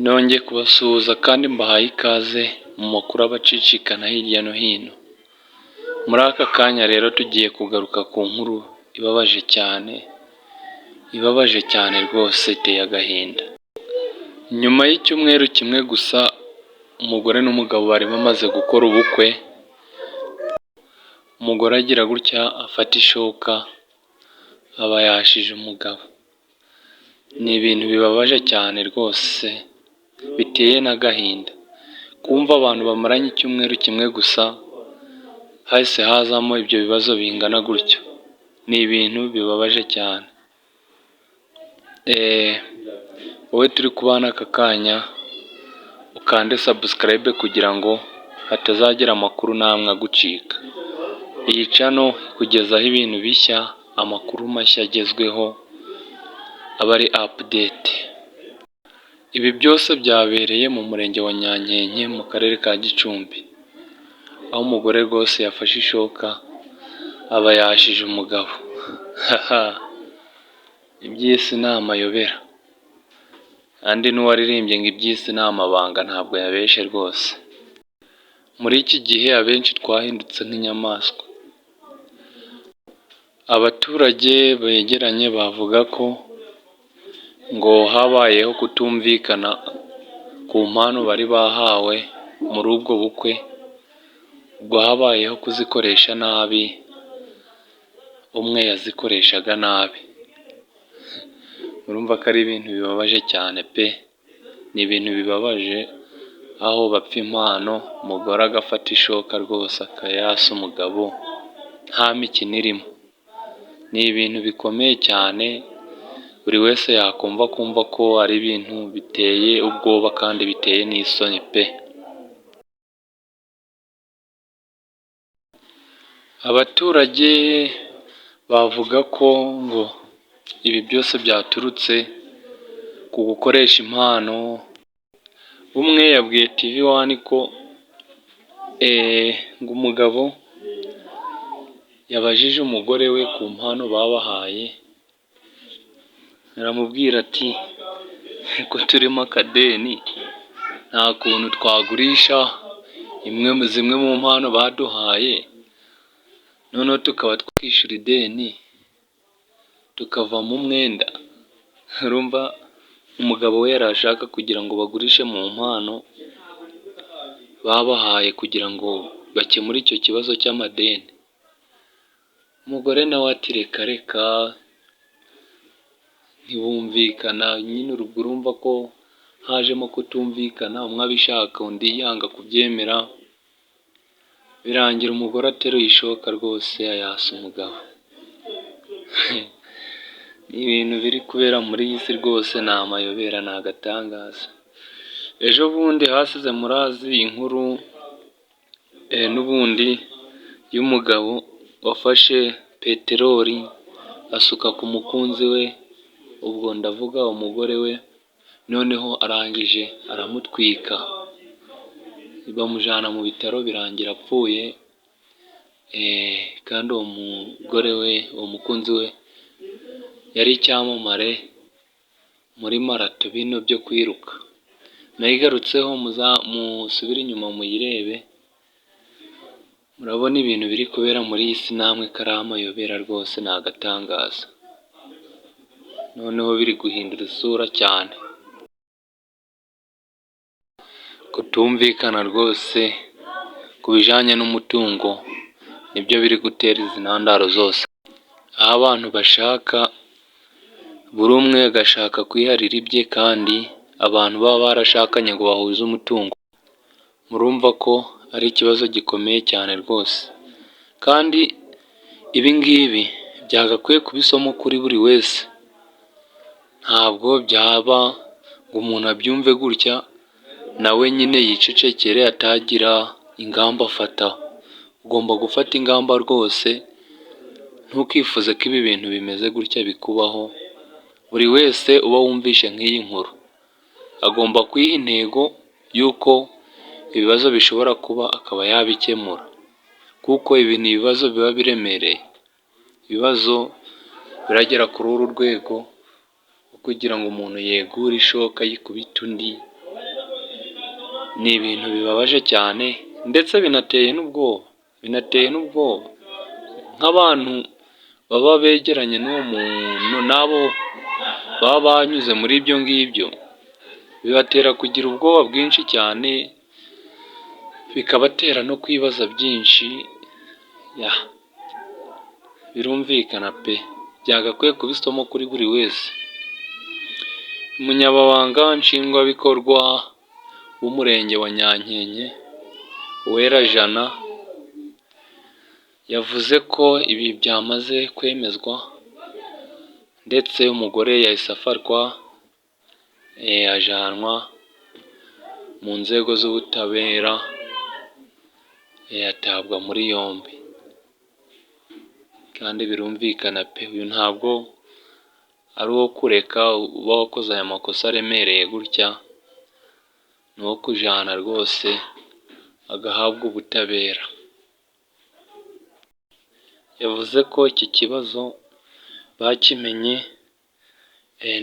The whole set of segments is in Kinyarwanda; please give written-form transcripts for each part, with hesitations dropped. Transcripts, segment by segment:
Nongeye kubasuhuza kandi mbahaye ikaze mu makuru aba acicikana hirya no hino. Muri aka kanya rero tugiye kugaruka ku nkuru ibabaje cyane rwose iteye agahinda. Nyuma y'icyumweru kimwe gusa umugore n'umugabo bari bamaze gukora ubukwe, umugore agira gutya afata ishoka aba yashije umugabo. Ni ibintu bibabaje cyane rwose biteye n'agahinda kumva abantu bamaranye icyumweru kimwe gusa hahise hazamo ibyo bibazo bingana gutyo. Ni ibintu bibabaje cyane. Wowe turi kubana aka kanya ukande subscribe kugira ngo hatazagira amakuru namwe agucika. Iyi channel ikugezaho ibintu bishya, amakuru mashya agezweho aba ari update. Ibi byose byabereye mu murenge wa Nyankenke mu karere ka Gicumbi, aho umugore rwose yafashe ishoka aba yashije umugabo. Iby'isi ni amayobera, kandi n'uwaririmbye ngo iby'isi ni amabanga ntabwo yabeshe rwose. Muri iki gihe abenshi twahindutse nk'inyamaswa. Abaturage begeranye bavuga ko ngo habayeho kutumvikana ku mpano bari bahawe muri ubwo bukwe, ubwo habayeho kuzikoresha nabi, umwe yazikoreshaga nabi. Urumva ko ari ibintu bibabaje cyane pe! Ni ibintu bibabaje aho bapfa impano, umugore agafata ishoka rwose akayasa umugabo nta mikino irimo. Ni ibintu bikomeye cyane, buri wese yakumva ko ari ibintu biteye ubwoba kandi biteye n'isoni pe! Abaturage bavuga ko ngo ibi byose byaturutse ku gukoresha impano. Umwe yabwiye TV1 ko ngo umugabo yabajije umugore we ku mpano babahaye, aramubwira ati ko turimo akadeni nta kuntu twagurisha zimwe mu mpano baduhaye, noneho tukaba twishyura ideni tukavamo umwenda. Urumva umugabo we yari ashaka kugira ngo bagurishe mu mpano babahaye kugira ngo bakemure icyo kibazo cy'amadeni. Umugore nawe ati reka ntibumvikana nyine. Urumva ko hajemo kutumvikana, umwe abishaka undi yanga kubyemera, birangira umugore ateruye ishoka rwose ayasa umugabo. Ni ibintu biri kubera muri iyi si rwose, ni amayobera, ni agatangaza. Ejo bundi hasize murazi inkuru n'ubundi y'umugabo wafashe peteroli asuka ku mukunzi we, ubwo ndavuga umugore we, noneho arangije aramutwika, bamujyana mu bitaro birangira apfuye. Kandi uwo mugore we, uwo mukunzi we yari icyamamare muri marato bino byo kwiruka. Nayigarutseho musubire inyuma muyirebe, murabona ibintu biri kubera muri iyi si namwe ko ari amayobera rwose, ni agatangaza. Noneho biri guhindura isura cyane. Kutumvikana rwose ku bijyanye n'umutungo nibyo biri gutera izi ntandaro zose, aho abantu bashaka buri umwe agashaka kwiharira ibye, kandi abantu baba barashakanye ngo bahuze umutungo. Murumva ko ari ikibazo gikomeye cyane rwose, kandi ibi ngibi byagakwiye kuba isomo kuri buri wese. Ntabwo byaba ngo umuntu abyumve gutya nawe nyine yicecekere atagira ingamba afata. Ugomba gufata ingamba rwose, ntukifuze ko ibi bintu bimeze gutya bikubaho. Buri wese uba wumvishe nk'iyi nkuru agomba kwiha intego y'uko ibibazo bishobora kuba akaba yabikemura, kuko ibi ni ibibazo biba biremereye. Ibibazo biragera kuri uru rwego kugira ngo umuntu yegure ishoka yikubita undi ni ibintu bibabaje cyane ndetse binateye n'ubwoba nk'abantu baba begeranye n'uwo muntu n'abo baba banyuze muri ibyo ngibyo, bibatera kugira ubwoba bwinshi cyane, bikabatera no kwibaza byinshi. Birumvikana pe, byagakwiye kuba isomo kuri buri wese. Umunyamabanga nshingwabikorwa w'umurenge wa Nyankenke Uwerajana yavuze ko ibi byamaze kwemezwa ndetse umugore yahise afatwa, ajyanwa mu nzego z'ubutabera, atabwa muri yombi. Kandi birumvikana pe, uyu ntabwo ari uwo kureka uba wakoze aya makosa aremereye gutya, ni uwo kujyana rwose agahabwa ubutabera. Yavuze ko iki kibazo bakimenye,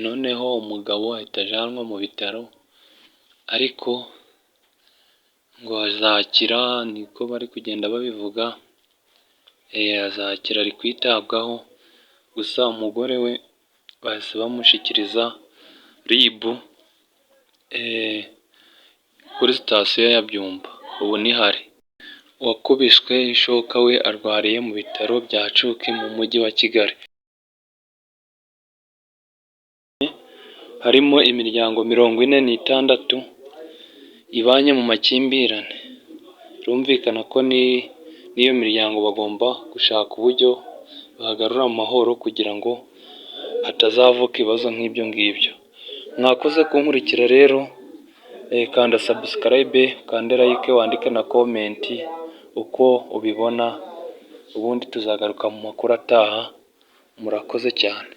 noneho umugabo ahita ajyanwa mu bitaro, ariko ngo azakira, niko bari kugenda babivuga, azakira ari kwitabwaho, gusa umugore we bahise bamushyikiriza RIB kuri sitasiyo ya Byumba, ubu nihari. Uwakubiswe ishoka we arwariye mu bitaro bya Cuki mu mujyi wa Kigali. Harimo imiryango 46 ibanye mu makimbirane. Birumvikana ko n'iyo miryango bagomba gushaka uburyo bagarura amahoro kugira ngo hatazavuka ibibazo nk'ibyo ngibyo. Mwakoze kunkurikira rero, kanda subscribe, kanda like, wandike na comment uko ubibona, ubundi tuzagaruka mu makuru ataha. Murakoze cyane.